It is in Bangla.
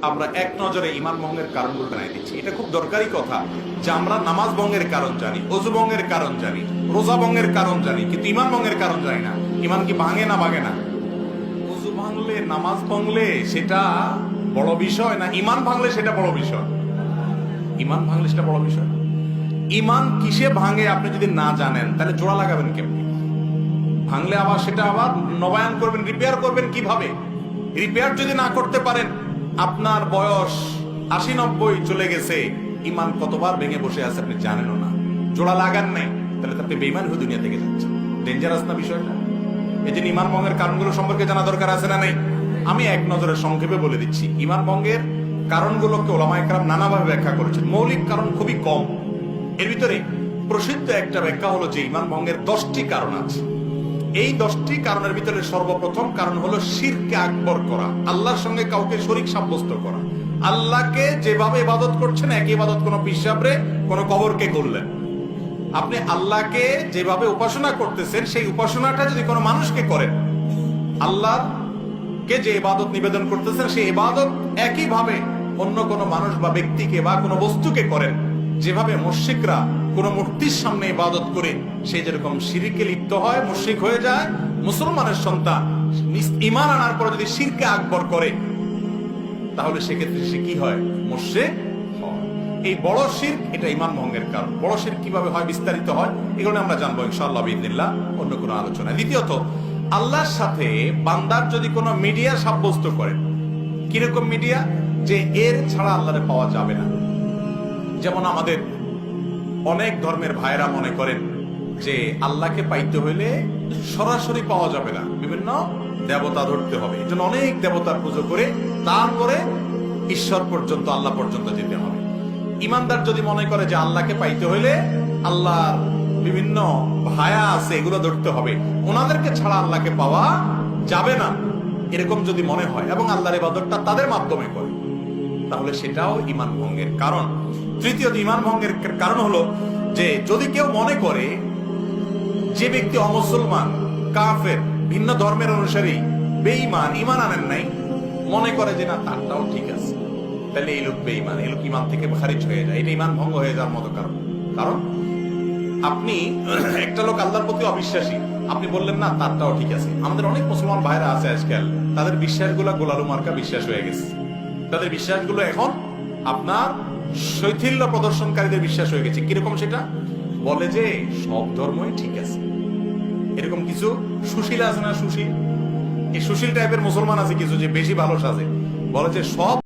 আমরা এক নজরে ইমান ভঙ্গের কারণগুলো জানাই দিচ্ছি। এটা খুব দরকারি কথা যে আমরা নামাজ ভঙ্গের কারণ জানি, ওযু ভঙ্গের কারণ জানি, রোজা ভঙ্গের কারণ জানি, কিন্তু ইমান ভঙ্গের কারণ জানি না। ইমান কি ভাঙে না ভাঙে না? ওযু ভাঙলে, নামাজ ভাঙলে সেটা বড় বিষয় না, ইমান ভাঙলে সেটা বড় বিষয়? ইমান ভাঙলে সেটা বড় বিষয়। ইমান কিসে ভাঙে আপনি যদি না জানেন তাহলে জোড়া লাগাবেন কেমনি? ভাঙলে আবার সেটা আবার নবায়ন করবেন, রিপেয়ার করবেন কিভাবে? রিপেয়ার যদি না করতে পারেন, আপনার বয়স ৮০-৯০ চলে গেছে, ইমান কতবার ভেঙে বসে আছে আপনি জানেনও না, জোড়া লাগান নাই, তাহলে আপনি বেঈমান হয়ে দুনিয়া থেকে যাচ্ছেন। ডেঞ্জারাস না বিষয়টা? এই যে ইমান ভঙ্গের কারণগুলো সম্পর্কে জানা দরকার আছে না নাই? আমি এক নজরে সংক্ষেপে বলে দিচ্ছি। ইমান ভঙ্গের কারণগুলোকে ওলামায়ে কেরাম নানাভাবে ব্যাখ্যা করেছেন। মৌলিক কারণ খুবই কম। এর ভিতরে প্রসিদ্ধ একটা ব্যাখ্যা হলো যে ইমান ভঙ্গের 10টি কারণ আছে। এই 10টি কারণের ভিতরে সর্বপ্রথম কারণ হলো শিরকে আকবর করা, আল্লাহর সঙ্গে কাউকে শরীক সাব্যস্ত করা। আল্লাহকে যেভাবে ইবাদত করছেন একই ইবাদত কোন পিসাবরে, কোন কবরকে করলেন। আপনি আল্লাহকে যেভাবে উপাসনা করতেছেন সেই উপাসনাটা যদি কোনো মানুষকে করেন, আল্লাহকে যে ইবাদত নিবেদন করতেছেন সেই ইবাদত একইভাবে অন্য কোনো মানুষ বা ব্যক্তিকে বা কোনো বস্তুকে করেন, যেভাবে মুশরিকরা কোনো মূর্তির সামনে ইবাদত করে সে যেরকম শিরকে লিপ্ত হয়, মুশরিক হয়ে যায়, মুসলমানের সন্তান ঈমান আনার পর যদি শিরকে আকবর করে তাহলে সেক্ষেত্রে সে কি হয়? মুশরিক হয়। এই বড় শিরক, এটা ঈমান ভঙ্গের কারণ। বড় শিরক কিভাবে হয়, বিস্তারিত হয়, এগুলো আমরা জানবো ইনশাআল্লাহ বিইذনিল্লাহ অন্য কোনো আলোচনায়। দ্বিতীয়ত, আল্লাহর সাথে বান্দার যদি কোনো মিডিয়া সাব্যস্ত করে, কিরকম মিডিয়া? যে এর ছাড়া আল্লাহরে পাওয়া যাবে না। যেমন আমাদের অনেক ধর্মের ভাইরা মনে করেন যে আল্লাহকে পাইতে হইলে সরাসরি পাওয়া যাবে না, বিভিন্ন দেবতা ধরতে হবে, এই জন্য অনেক দেবতার পুজো করে তারপরে ঈশ্বর পর্যন্ত, আল্লাহ পর্যন্ত যেতে হবে। ইমানদার যদি মনে করে যে আল্লাহকে পাইতে হইলে আল্লাহর বিভিন্ন ভায়া আছে এগুলো ধরতে হবে, ওনাদেরকে ছাড়া আল্লাহকে পাওয়া যাবে না, এরকম যদি মনে হয় এবং আল্লাহর ইবাদতটা তাদের মাধ্যমে করে, তাহলে সেটাও ঈমান ভঙ্গের কারণ। তৃতীয়ত, ঈমান ভঙ্গের কারণ হলো যে যদি কেউ মনে করে যে ব্যক্তি অমুসলমান, কাফের, ভিন্ন ধর্মের অনুসারী, বেঈমান, ঈমান আনেন নাই, মনে করে যে না তারটাও ঠিক আছে, তাহলে এই লোক বেঈমান, এই লোক ঈমান থেকে খারিজ হয়ে যায়, এটা ঈমান ভঙ্গ হয়ে যাওয়ার মতো কারণ। কারণ আপনি একটা লোক আল্লাহর প্রতি অবিশ্বাসী, আপনি বললেন না তারটাও ঠিক আছে। আমাদের অনেক মুসলমান ভাইরা আছে আজকাল, তাদের বিশ্বাসগুলো গোলালু মার্কা বিশ্বাস হয়ে গেছে। তাদের বিশ্বাসগুলো এখন আপনার শৈথিল্য প্রদর্শনকারীদের বিশ্বাস হয়ে গেছে। কিরকম? সেটা বলে যে সব ধর্মই ঠিক আছে। এরকম কিছু সুশীল আছে না, সুশীল, এই সুশীল টাইপের মুসলমান আছে কিছু, যে বেশি ভালো সাজে, বলে যে সব